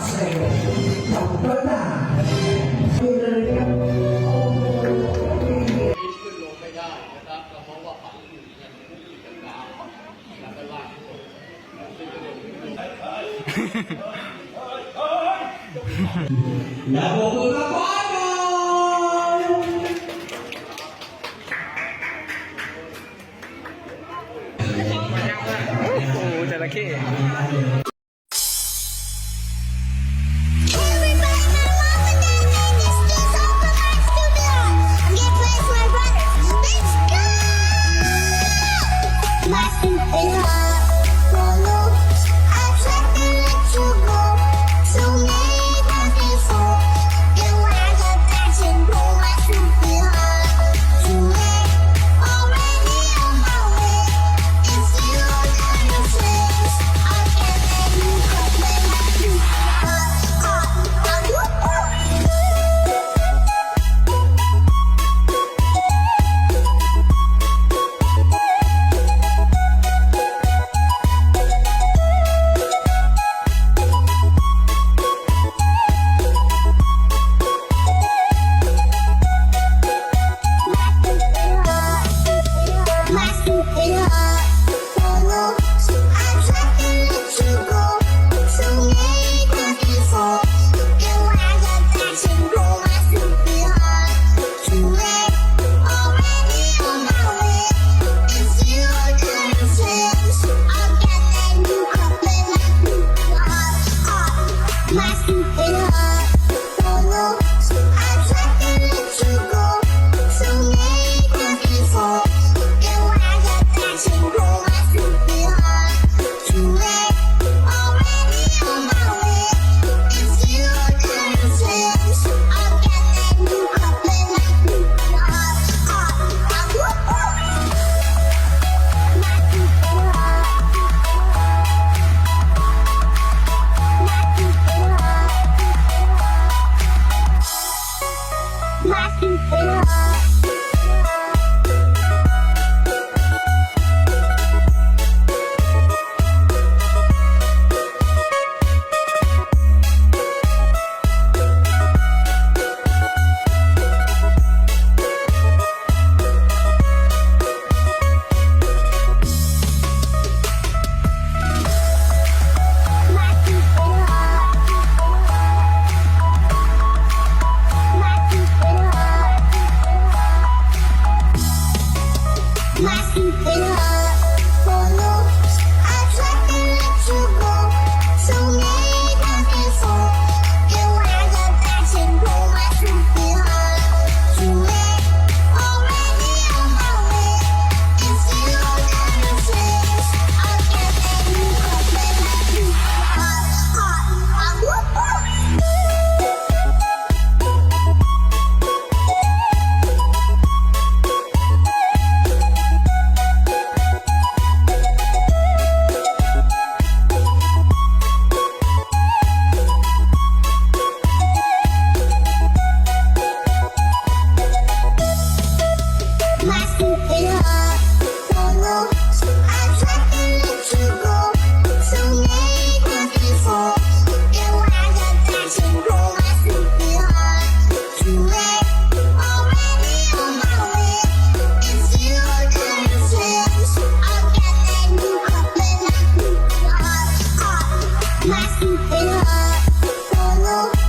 เซลกับเบอร์นาคือเลยครับขึ้นลงไม่ได้นะครับก็เพราะว่าฝังอยู่ในที่ต่างๆแล้วก็ลากขึ้นซึ่งก็เลยอย่าโบกมือกับบอลบอลโอ้โหจระเข้ My stupid heart, follow